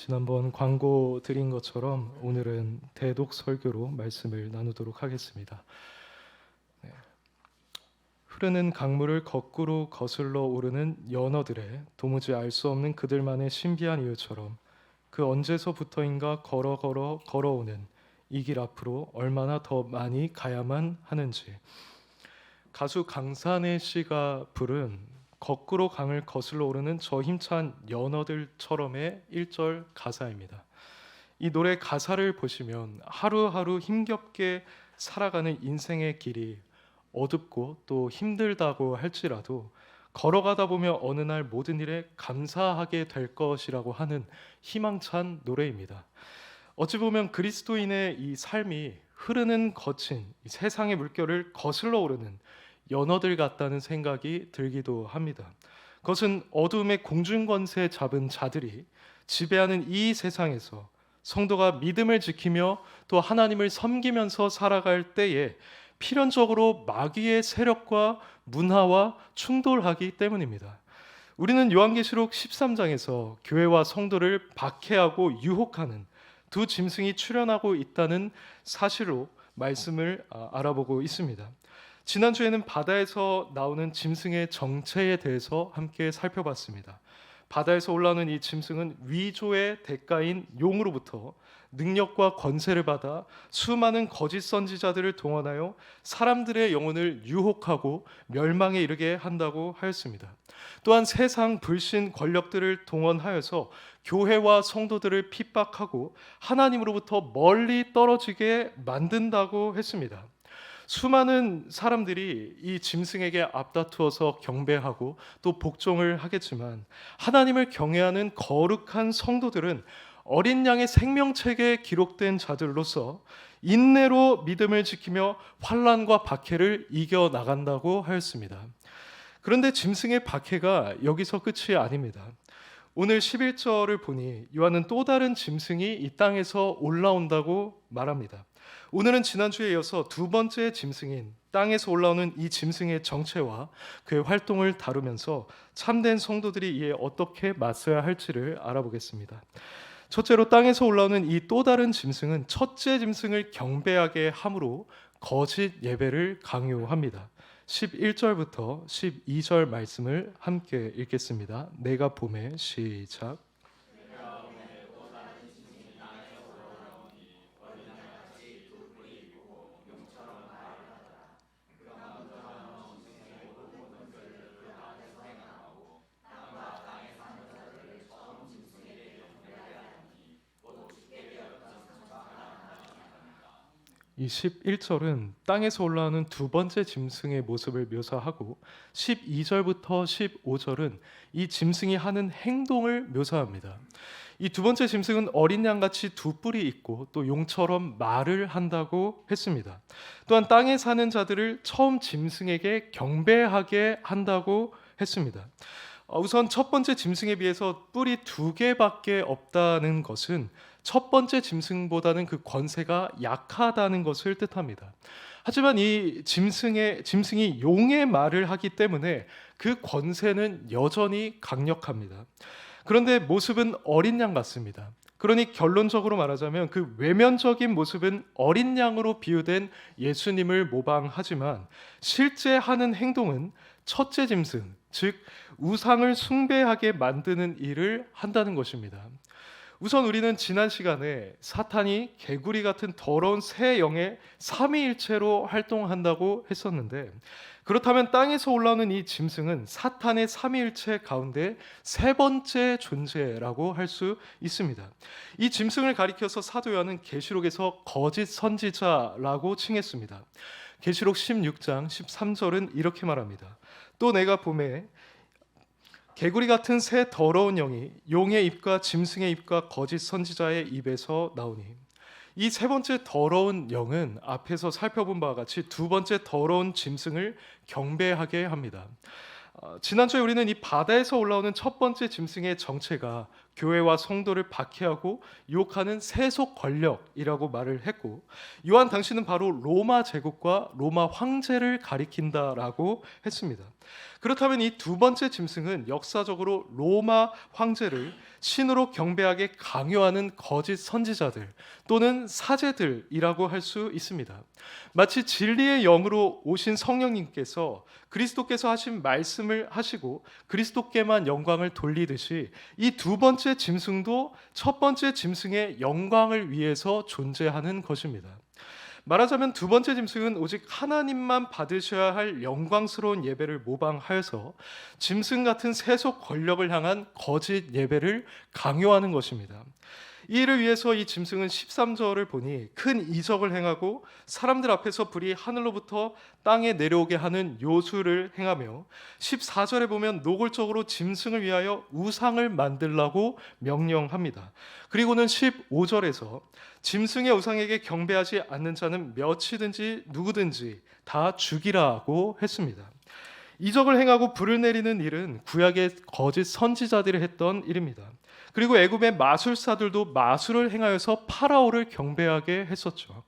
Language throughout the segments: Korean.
지난번 광고 드린 것처럼 오늘은 대독 설교로 말씀을 나누도록 하겠습니다. 네. 흐르는 강물을 거꾸로 거슬러 오르는 연어들의 도무지 알 수 없는 그들만의 신비한 이유처럼 그 언제서부터인가 걸어오는 이 길 앞으로 얼마나 더 많이 가야만 하는지. 가수 강산의 씨가 부른 거꾸로 강을 거슬러 오르는 저 힘찬 연어들처럼의 1절 가사입니다. 이 노래 가사를 보시면 하루하루 힘겹게 살아가는 인생의 길이 어둡고 또 힘들다고 할지라도 걸어가다 보면 어느 날 모든 일에 감사하게 될 것이라고 하는 희망찬 노래입니다. 어찌 보면 그리스도인의 이 삶이 흐르는 거친 이 세상의 물결을 거슬러 오르는 연어들 같다는 생각이 들기도 합니다. 그것은 어둠의 공중권세 잡은 자들이 지배하는 이 세상에서 성도가 믿음을 지키며 또 하나님을 섬기면서 살아갈 때에 필연적으로 마귀의 세력과 문화와 충돌하기 때문입니다. 우리는 요한계시록 13장에서 교회와 성도를 박해하고 유혹하는 두 짐승이 출현하고 있다는 사실로 말씀을 알아보고 있습니다. 지난주에는 바다에서 나오는 짐승의 정체에 대해서 함께 살펴봤습니다. 바다에서 올라오는 이 짐승은 위조의 대가인 용으로부터 능력과 권세를 받아 수많은 거짓 선지자들을 동원하여 사람들의 영혼을 유혹하고 멸망에 이르게 한다고 하였습니다. 또한 세상 불신 권력들을 동원하여서 교회와 성도들을 핍박하고 하나님으로부터 멀리 떨어지게 만든다고 했습니다. 수많은 사람들이 이 짐승에게 앞다투어서 경배하고 또 복종을 하겠지만 하나님을 경외하는 거룩한 성도들은 어린 양의 생명책에 기록된 자들로서 인내로 믿음을 지키며 환난과 박해를 이겨나간다고 하였습니다. 그런데 짐승의 박해가 여기서 끝이 아닙니다. 오늘 11절을 보니 요한은 또 다른 짐승이 이 땅에서 올라온다고 말합니다. 오늘은 지난주에 이어서 두 번째 짐승인 땅에서 올라오는 이 짐승의 정체와 그의 활동을 다루면서 참된 성도들이 이에 어떻게 맞서야 할지를 알아보겠습니다. 첫째로 땅에서 올라오는 이 또 다른 짐승은 첫째 짐승을 경배하게 함으로 거짓 예배를 강요합니다. 11절부터 12절 말씀을 함께 읽겠습니다. 내가 봄에 시작. 이 11절은 땅에서 올라오는 두 번째 짐승의 모습을 묘사하고 12절부터 15절은 이 짐승이 하는 행동을 묘사합니다. 이 두 번째 짐승은 어린 양같이 두 뿔이 있고 또 용처럼 말을 한다고 했습니다. 또한 땅에 사는 자들을 처음 짐승에게 경배하게 한다고 했습니다. 우선 첫 번째 짐승에 비해서 뿔이 두 개밖에 없다는 것은 첫 번째 짐승보다는 그 권세가 약하다는 것을 뜻합니다. 하지만 이 짐승이 용의 말을 하기 때문에 그 권세는 여전히 강력합니다. 그런데 모습은 어린 양 같습니다. 그러니 결론적으로 말하자면 그 외면적인 모습은 어린 양으로 비유된 예수님을 모방하지만 실제 하는 행동은 첫째 짐승, 즉 우상을 숭배하게 만드는 일을 한다는 것입니다. 우선 우리는 지난 시간에 사탄이 개구리 같은 더러운 새 영의 삼위일체로 활동한다고 했었는데, 그렇다면 땅에서 올라오는 이 짐승은 사탄의 삼위일체 가운데 세 번째 존재라고 할 수 있습니다. 이 짐승을 가리켜서 사도 요한은 계시록에서 거짓 선지자라고 칭했습니다. 계시록 16장 13절은 이렇게 말합니다. 또 내가 보매 개구리 같은 새 더러운 영이 용의 입과 짐승의 입과 거짓 선지자의 입에서 나오니, 이 세 번째 더러운 영은 앞에서 살펴본 바와 같이 두 번째 더러운 짐승을 경배하게 합니다. 지난주에 우리는 이 바다에서 올라오는 첫 번째 짐승의 정체가 교회와 성도를 박해하고 유혹하는 세속 권력이라고 말을 했고, 요한 당시는 바로 로마 제국과 로마 황제를 가리킨다라고 했습니다. 그렇다면 이 두 번째 짐승은 역사적으로 로마 황제를 신으로 경배하게 강요하는 거짓 선지자들 또는 사제들이라고 할 수 있습니다. 마치 진리의 영으로 오신 성령님께서 그리스도께서 하신 말씀을 하시고 그리스도께만 영광을 돌리듯이 이 두 번째 짐승도 첫 번째 짐승의 영광을 위해서 존재하는 것입니다. 말하자면 두 번째 짐승은 오직 하나님만 받으셔야 할 영광스러운 예배를 모방하여서 짐승 같은 세속 권력을 향한 거짓 예배를 강요하는 것입니다. 이 일을 위해서 이 짐승은 13절을 보니 큰 이적을 행하고 사람들 앞에서 불이 하늘로부터 땅에 내려오게 하는 요술을 행하며, 14절에 보면 노골적으로 짐승을 위하여 우상을 만들라고 명령합니다. 그리고는 15절에서 짐승의 우상에게 경배하지 않는 자는 몇이든지 누구든지 다 죽이라고 했습니다. 이적을 행하고 불을 내리는 일은 구약의 거짓 선지자들이 했던 일입니다. 그리고 애굽의 마술사들도 마술을 행하여서 파라오를 경배하게 했었죠.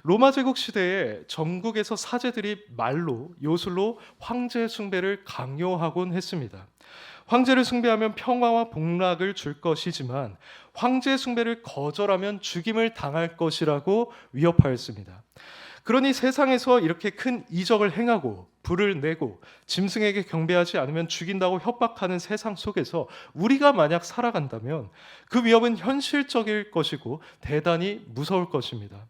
로마 제국 시대에 전국에서 사제들이 말로, 요술로 황제 숭배를 강요하곤 했습니다. 황제를 숭배하면 평화와 복락을 줄 것이지만 황제 숭배를 거절하면 죽임을 당할 것이라고 위협하였습니다. 그러니 세상에서 이렇게 큰 이적을 행하고 불을 내고 짐승에게 경배하지 않으면 죽인다고 협박하는 세상 속에서 우리가 만약 살아간다면 그 위협은 현실적일 것이고 대단히 무서울 것입니다.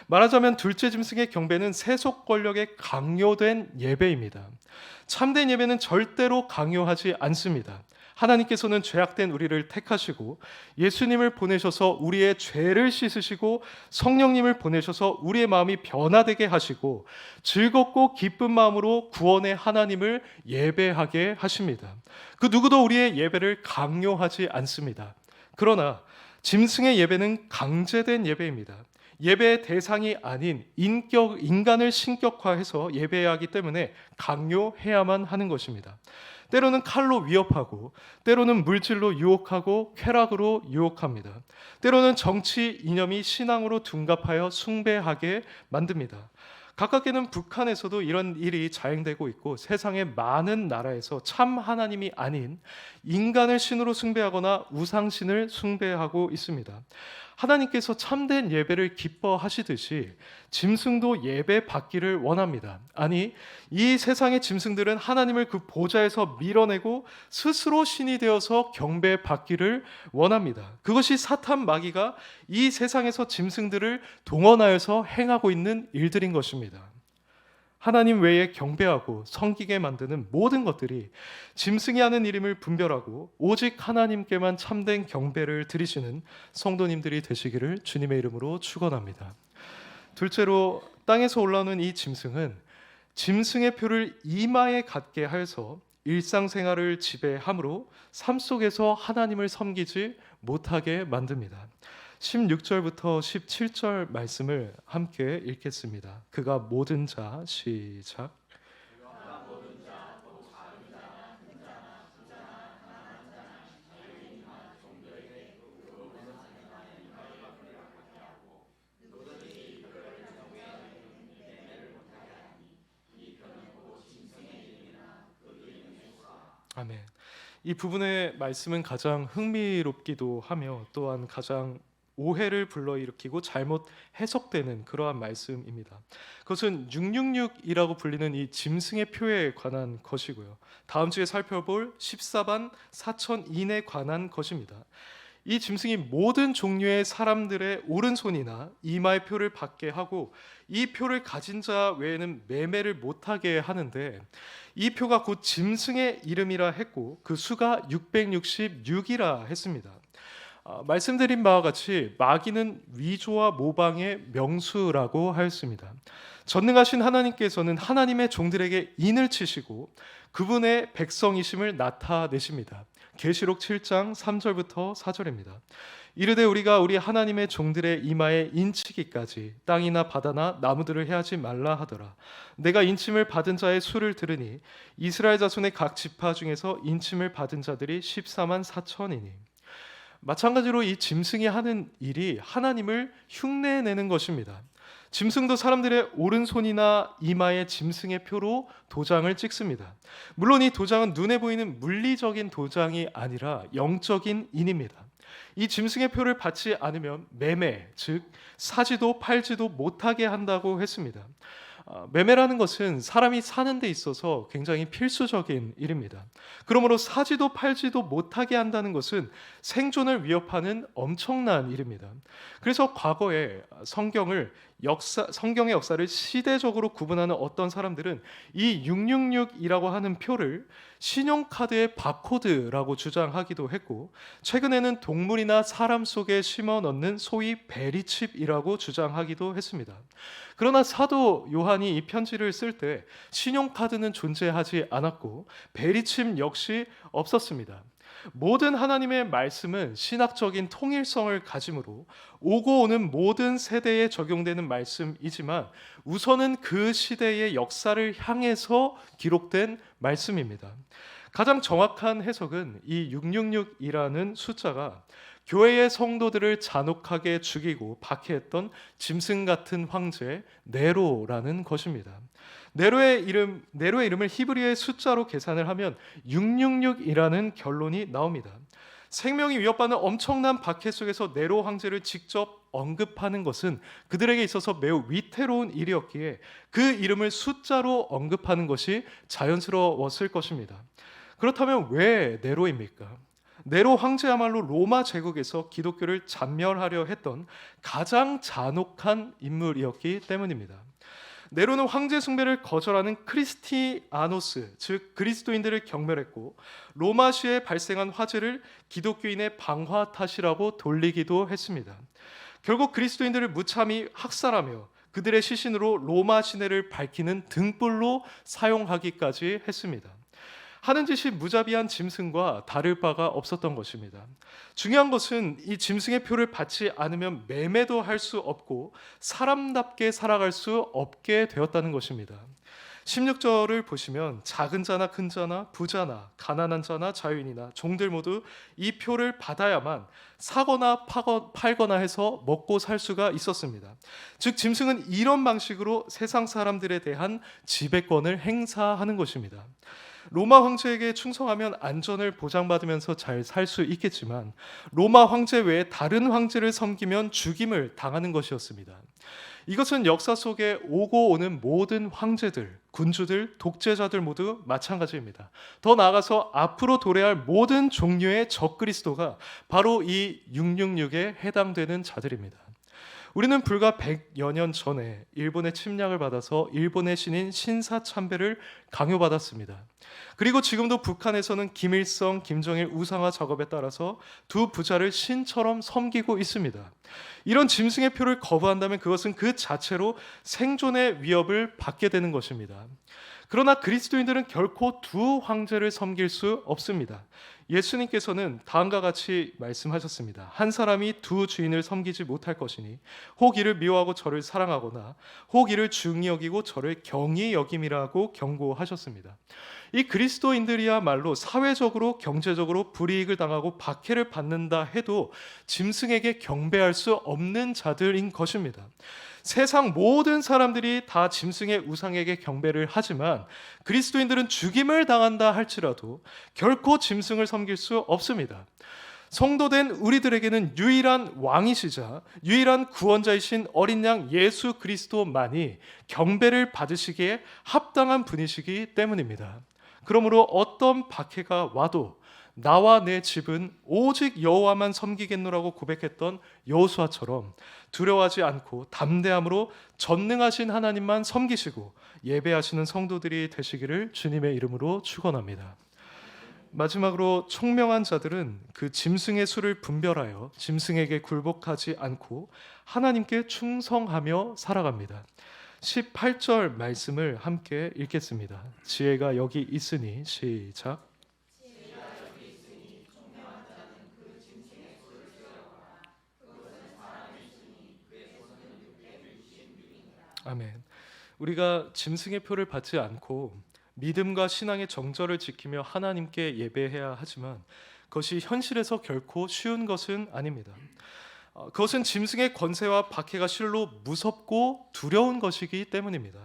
말하자면 둘째 짐승의 경배는 세속 권력에 강요된 예배입니다. 참된 예배는 절대로 강요하지 않습니다. 하나님께서는 죄악된 우리를 택하시고 예수님을 보내셔서 우리의 죄를 씻으시고 성령님을 보내셔서 우리의 마음이 변화되게 하시고 즐겁고 기쁜 마음으로 구원의 하나님을 예배하게 하십니다. 그 누구도 우리의 예배를 강요하지 않습니다. 그러나 짐승의 예배는 강제된 예배입니다. 예배의 대상이 아닌 인간을 신격화해서 예배해야 하기 때문에 강요해야만 하는 것입니다. 때로는 칼로 위협하고, 때로는 물질로 유혹하고 쾌락으로 유혹합니다. 때로는 정치 이념이 신앙으로 둔갑하여 숭배하게 만듭니다. 가깝게는 북한에서도 이런 일이 자행되고 있고, 세상의 많은 나라에서 참 하나님이 아닌 인간을 신으로 숭배하거나 우상신을 숭배하고 있습니다. 하나님께서 참된 예배를 기뻐하시듯이 짐승도 예배 받기를 원합니다. 아니, 이 세상의 짐승들은 하나님을 그 보좌에서 밀어내고 스스로 신이 되어서 경배 받기를 원합니다. 그것이 사탄 마귀가 이 세상에서 짐승들을 동원하여서 행하고 있는 일들인 것입니다. 하나님 외에 경배하고 섬기게 만드는 모든 것들이 짐승이 하는 일임을 분별하고 오직 하나님께만 참된 경배를 드리시는 성도님들이 되시기를 주님의 이름으로 축원합니다. 둘째로, 땅에서 올라오는 이 짐승은 짐승의 표를 이마에 갖게 하여서 일상생활을 지배함으로 삶 속에서 하나님을 섬기지 못하게 만듭니다. 16절부터 17절 말씀을 함께 읽겠습니다. 그가 모든 자, 시작. 아멘. 이 부분의 말씀은 가장 흥미롭기도 하며 또한 가장 오해를 불러일으키고 잘못 해석되는 그러한 말씀입니다. 그것은 666이라고 불리는 이 짐승의 표에 관한 것이고요. 다음 주에 살펴볼 14반 4천인에 관한 것입니다. 이 짐승이 모든 종류의 사람들의 오른손이나 이마의 표를 받게 하고 이 표를 가진 자 외에는 매매를 못하게 하는데, 이 표가 곧 짐승의 이름이라 했고 그 수가 666이라 했습니다. 말씀드린 바와 같이 마귀는 위조와 모방의 명수라고 하였습니다. 전능하신 하나님께서는 하나님의 종들에게 인을 치시고 그분의 백성이심을 나타내십니다. 계시록 7장 3절부터 4절입니다. 이르되 우리가 우리 하나님의 종들의 이마에 인치기까지 땅이나 바다나 나무들을 해하지 말라 하더라. 내가 인침을 받은 자의 수를 들으니 이스라엘 자손의 각 지파 중에서 인침을 받은 자들이 14만 4천이니 마찬가지로 이 짐승이 하는 일이 하나님을 흉내내는 것입니다. 짐승도 사람들의 오른손이나 이마에 짐승의 표로 도장을 찍습니다. 물론 이 도장은 눈에 보이는 물리적인 도장이 아니라 영적인 인입니다. 이 짐승의 표를 받지 않으면 매매, 즉 사지도 팔지도 못하게 한다고 했습니다. 매매라는 것은 사람이 사는 데 있어서 굉장히 필수적인 일입니다. 그러므로 사지도 팔지도 못하게 한다는 것은 생존을 위협하는 엄청난 일입니다. 그래서 과거에 성경의 역사를 시대적으로 구분하는 어떤 사람들은 이 666이라고 하는 표를 신용카드의 바코드라고 주장하기도 했고, 최근에는 동물이나 사람 속에 심어 넣는 소위 베리칩이라고 주장하기도 했습니다. 그러나 사도 요한이 이 편지를 쓸 때 신용카드는 존재하지 않았고 베리칩 역시 없었습니다. 모든 하나님의 말씀은 신학적인 통일성을 가지므로 오고 오는 모든 세대에 적용되는 말씀이지만 우선은 그 시대의 역사를 향해서 기록된 말씀입니다. 가장 정확한 해석은 이 666이라는 숫자가 교회의 성도들을 잔혹하게 죽이고 박해했던 짐승 같은 황제 네로라는 것입니다. 네로의 이름을 히브리어의 숫자로 계산을 하면 666이라는 결론이 나옵니다. 생명이 위협받는 엄청난 박해 속에서 네로 황제를 직접 언급하는 것은 그들에게 있어서 매우 위태로운 일이었기에 그 이름을 숫자로 언급하는 것이 자연스러웠을 것입니다. 그렇다면 왜 네로입니까? 네로 황제야말로 로마 제국에서 기독교를 잔멸하려 했던 가장 잔혹한 인물이었기 때문입니다. 네로는 황제 숭배를 거절하는 크리스티아노스, 즉 그리스도인들을 경멸했고 로마시에 발생한 화재를 기독교인의 방화 탓이라고 돌리기도 했습니다. 결국 그리스도인들을 무참히 학살하며 그들의 시신으로 로마 시내를 밝히는 등불로 사용하기까지 했습니다. 하는 짓이 무자비한 짐승과 다를 바가 없었던 것입니다. 중요한 것은 이 짐승의 표를 받지 않으면 매매도 할 수 없고 사람답게 살아갈 수 없게 되었다는 것입니다. 16절을 보시면 작은 자나 큰 자나 부자나 가난한 자나 자유인이나 종들 모두 이 표를 받아야만 사거나 팔거나 해서 먹고 살 수가 있었습니다. 즉 짐승은 이런 방식으로 세상 사람들에 대한 지배권을 행사하는 것입니다. 로마 황제에게 충성하면 안전을 보장받으면서 잘 살 수 있겠지만 로마 황제 외에 다른 황제를 섬기면 죽임을 당하는 것이었습니다. 이것은 역사 속에 오고 오는 모든 황제들, 군주들, 독재자들 모두 마찬가지입니다. 더 나아가서 앞으로 도래할 모든 종류의 적그리스도가 바로 이 666에 해당되는 자들입니다. 우리는 불과 100여 년 전에 일본의 침략을 받아서 일본의 신인 신사참배를 강요받았습니다. 그리고 지금도 북한에서는 김일성, 김정일 우상화 작업에 따라서 두 부자를 신처럼 섬기고 있습니다. 이런 짐승의 표를 거부한다면 그것은 그 자체로 생존의 위협을 받게 되는 것입니다. 그러나 그리스도인들은 결코 두 황제를 섬길 수 없습니다. 예수님께서는 다음과 같이 말씀하셨습니다. 한 사람이 두 주인을 섬기지 못할 것이니 혹 이를 미워하고 저를 사랑하거나 혹 이를 중히 여기고 저를 경히 여김이라고 경고하셨습니다. 이 그리스도인들이야말로 사회적으로 경제적으로 불이익을 당하고 박해를 받는다 해도 짐승에게 경배할 수 없는 자들인 것입니다. 세상 모든 사람들이 다 짐승의 우상에게 경배를 하지만 그리스도인들은 죽임을 당한다 할지라도 결코 짐승을 섬길 수 없습니다. 성도된 우리들에게는 유일한 왕이시자 유일한 구원자이신 어린 양 예수 그리스도만이 경배를 받으시기에 합당한 분이시기 때문입니다. 그러므로 어떤 박해가 와도 나와 내 집은 오직 여호와만 섬기겠노라고 고백했던 여호수아처럼 두려워하지 않고 담대함으로 전능하신 하나님만 섬기시고 예배하시는 성도들이 되시기를 주님의 이름으로 축원합니다. 마지막으로 총명한 자들은 그 짐승의 수를 분별하여 짐승에게 굴복하지 않고 하나님께 충성하며 살아갑니다. 18절 말씀을 함께 읽겠습니다. 지혜가 여기 있으니 시작. 아멘. 우리가 짐승의 표를 받지 않고 믿음과 신앙의 정절을 지키며 하나님께 예배해야 하지만 그것이 현실에서 결코 쉬운 것은 아닙니다. 그것은 짐승의 권세와 박해가 실로 무섭고 두려운 것이기 때문입니다.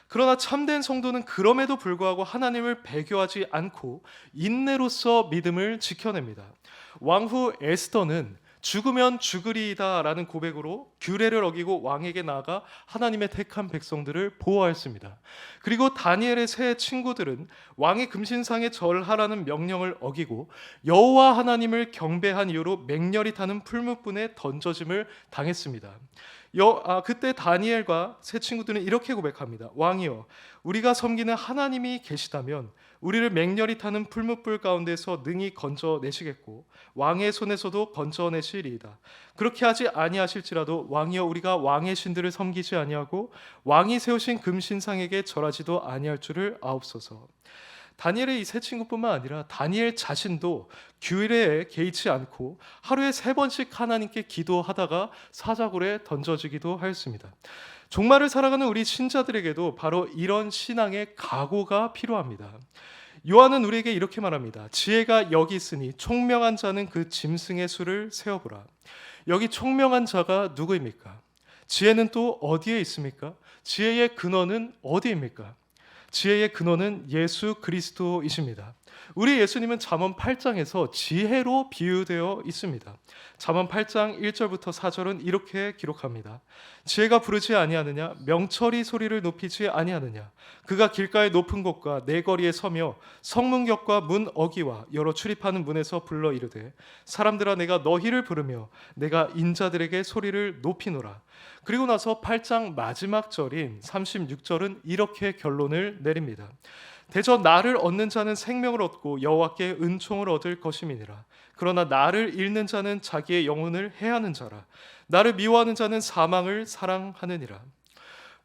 그러나 참된 성도는 그럼에도 불구하고 하나님을 배교하지 않고 인내로서 믿음을 지켜냅니다. 왕후 에스더는 죽으면 죽으리이다 라는 고백으로 규례를 어기고 왕에게 나아가 하나님의 택한 백성들을 보호하였습니다. 그리고 다니엘의 세 친구들은 왕의 금신상에 절하라는 명령을 어기고 여호와 하나님을 경배한 이유로 맹렬히 타는 풀무불에 던져짐을 당했습니다. 그때 다니엘과 세 친구들은 이렇게 고백합니다. 왕이여, 우리가 섬기는 하나님이 계시다면 우리를 맹렬히 타는 풀무불 가운데서 능히 건져내시겠고 왕의 손에서도 건져내시리이다. 그렇게 하지 아니하실지라도 왕이여, 우리가 왕의 신들을 섬기지 아니하고 왕이 세우신 금신상에게 절하지도 아니할 줄을 아옵소서. 다니엘의 이 세 친구뿐만 아니라 다니엘 자신도 규례에 개의치 않고 하루에 3번씩 하나님께 기도하다가 사자굴에 던져지기도 하였습니다. 종말을 살아가는 우리 신자들에게도 바로 이런 신앙의 각오가 필요합니다. 요한은 우리에게 이렇게 말합니다. 지혜가 여기 있으니 총명한 자는 그 짐승의 수를 세어보라. 여기 총명한 자가 누구입니까? 지혜는 또 어디에 있습니까? 지혜의 근원은 어디입니까? 지혜의 근원은 예수 그리스도이십니다. 우리 예수님은 잠언 8장에서 지혜로 비유되어 있습니다. 잠언 8장 1절부터 4절은 이렇게 기록합니다. 지혜가 부르지 아니하느냐? 명철이 소리를 높이지 아니하느냐? 그가 길가의 높은 곳과 내 거리에 서며 성문격과 문 어기와 여러 출입하는 문에서 불러 이르되 사람들아, 내가 너희를 부르며 내가 인자들에게 소리를 높이노라. 그리고 나서 8장 마지막 절인 36절은 이렇게 결론을 내립니다. 대저 나를 얻는 자는 생명을 얻고 여호와께 은총을 얻을 것임이니라. 그러나 나를 잃는 자는 자기의 영혼을 해하는 자라. 나를 미워하는 자는 사망을 사랑하느니라.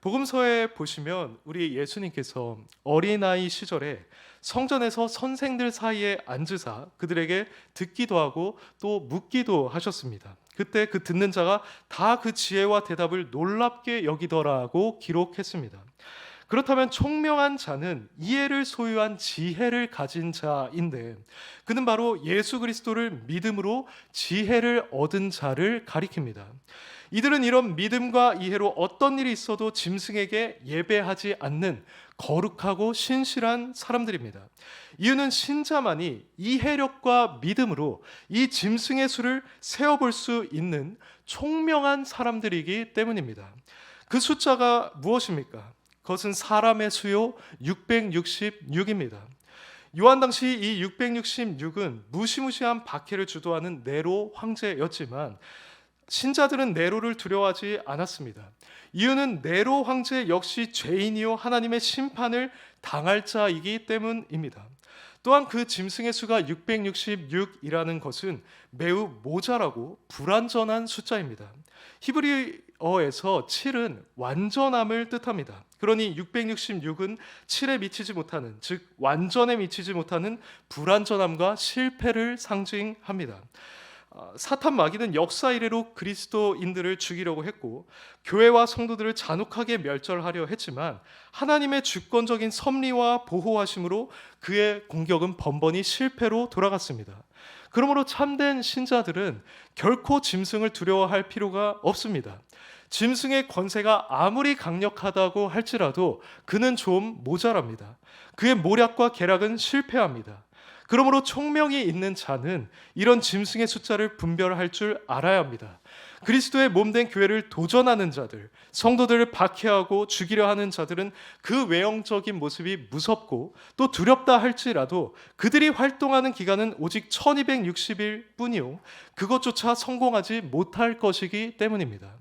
복음서에 보시면 우리 예수님께서 어린아이 시절에 성전에서 선생들 사이에 앉으사 그들에게 듣기도 하고 또 묻기도 하셨습니다. 그때 그 듣는 자가 다 그 지혜와 대답을 놀랍게 여기더라고 기록했습니다. 그렇다면 총명한 자는 이해를 소유한 지혜를 가진 자인데 그는 바로 예수 그리스도를 믿음으로 지혜를 얻은 자를 가리킵니다. 이들은 이런 믿음과 이해로 어떤 일이 있어도 짐승에게 예배하지 않는 거룩하고 신실한 사람들입니다. 이유는 신자만이 이해력과 믿음으로 이 짐승의 수를 세어볼 수 있는 총명한 사람들이기 때문입니다. 그 숫자가 무엇입니까? 그것은 사람의 수요 666입니다. 요한 당시 이 666은 무시무시한 박해를 주도하는 네로 황제였지만 신자들은 네로를 두려워하지 않았습니다. 이유는 네로 황제 역시 죄인이요 하나님의 심판을 당할 자이기 때문입니다. 또한 그 짐승의 수가 666이라는 것은 매우 모자라고 불완전한 숫자입니다. 히브리어에서 7은 완전함을 뜻합니다. 그러니 666은 7에 미치지 못하는, 즉 완전에 미치지 못하는 불완전함과 실패를 상징합니다. 사탄 마귀는 역사 이래로 그리스도인들을 죽이려고 했고 교회와 성도들을 잔혹하게 멸절하려 했지만 하나님의 주권적인 섭리와 보호하심으로 그의 공격은 번번이 실패로 돌아갔습니다. 그러므로 참된 신자들은 결코 짐승을 두려워할 필요가 없습니다. 짐승의 권세가 아무리 강력하다고 할지라도 그는 좀 모자랍니다. 그의 모략과 계략은 실패합니다. 그러므로 총명이 있는 자는 이런 짐승의 숫자를 분별할 줄 알아야 합니다. 그리스도의 몸된 교회를 도전하는 자들, 성도들을 박해하고 죽이려 하는 자들은 그 외형적인 모습이 무섭고 또 두렵다 할지라도 그들이 활동하는 기간은 오직 1260일 뿐이요 그것조차 성공하지 못할 것이기 때문입니다.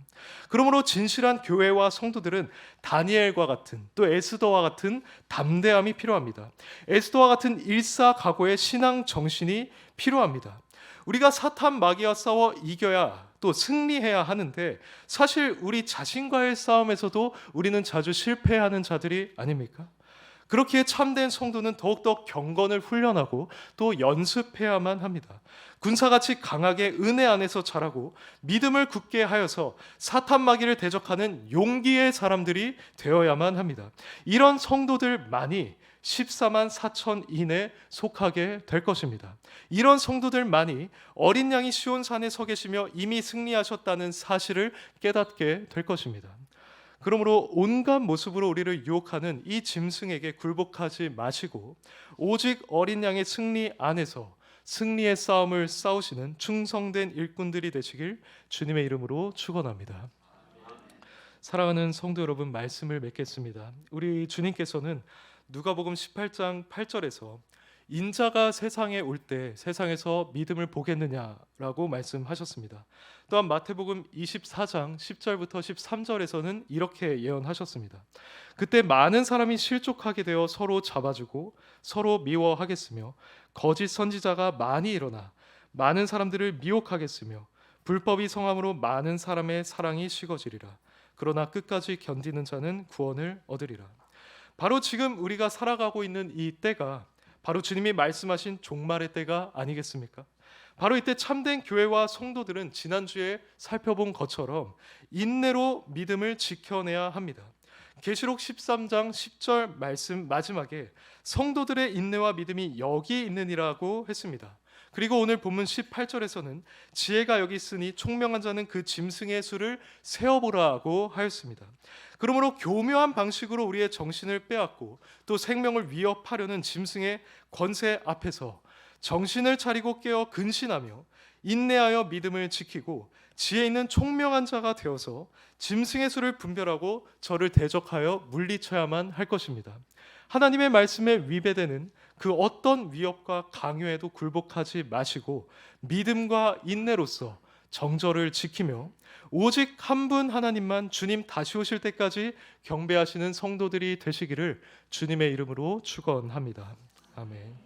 그러므로 진실한 교회와 성도들은 다니엘과 같은 또 에스더와 같은 담대함이 필요합니다. 에스더와 같은 일사각오의 신앙 정신이 필요합니다. 우리가 사탄 마귀와 싸워 이겨야 또 승리해야 하는데 사실 우리 자신과의 싸움에서도 우리는 자주 실패하는 자들이 아닙니까? 그렇기에 참된 성도는 더욱더 경건을 훈련하고 또 연습해야만 합니다. 군사같이 강하게 은혜 안에서 자라고 믿음을 굳게 하여서 사탄 마귀를 대적하는 용기의 사람들이 되어야만 합니다. 이런 성도들만이 14만 4천 인에 속하게 될 것입니다. 이런 성도들만이 어린 양이 시온산에 서 계시며 이미 승리하셨다는 사실을 깨닫게 될 것입니다. 그러므로 온갖 모습으로 우리를 유혹하는 이 짐승에게 굴복하지 마시고 오직 어린 양의 승리 안에서 승리의 싸움을 싸우시는 충성된 일꾼들이 되시길 주님의 이름으로 축원합니다. 사랑하는 성도 여러분, 말씀을 맺겠습니다. 우리 주님께서는 누가복음 18장 8절에서 인자가 세상에 올 때 세상에서 믿음을 보겠느냐라고 말씀하셨습니다. 또한 마태복음 24장 10절부터 13절에서는 이렇게 예언하셨습니다. 그때 많은 사람이 실족하게 되어 서로 잡아주고 서로 미워하겠으며 거짓 선지자가 많이 일어나 많은 사람들을 미혹하겠으며 불법이 성함으로 많은 사람의 사랑이 식어지리라. 그러나 끝까지 견디는 자는 구원을 얻으리라. 바로 지금 우리가 살아가고 있는 이 때가 바로 주님이 말씀하신 종말의 때가 아니겠습니까? 바로 이때 참된 교회와 성도들은 지난주에 살펴본 것처럼 인내로 믿음을 지켜내야 합니다. 계시록 13장 10절 말씀 마지막에 성도들의 인내와 믿음이 여기 있느니라고 했습니다. 그리고 오늘 본문 18절에서는 지혜가 여기 있으니 총명한 자는 그 짐승의 수를 세어보라고 하였습니다. 그러므로 교묘한 방식으로 우리의 정신을 빼앗고 또 생명을 위협하려는 짐승의 권세 앞에서 정신을 차리고 깨어 근신하며 인내하여 믿음을 지키고 지혜 있는 총명한 자가 되어서 짐승의 수를 분별하고 저를 대적하여 물리쳐야만 할 것입니다. 하나님의 말씀에 위배되는 그 어떤 위협과 강요에도 굴복하지 마시고 믿음과 인내로서 정절을 지키며 오직 한 분 하나님만 주님 다시 오실 때까지 경배하시는 성도들이 되시기를 주님의 이름으로 축원합니다. 아멘.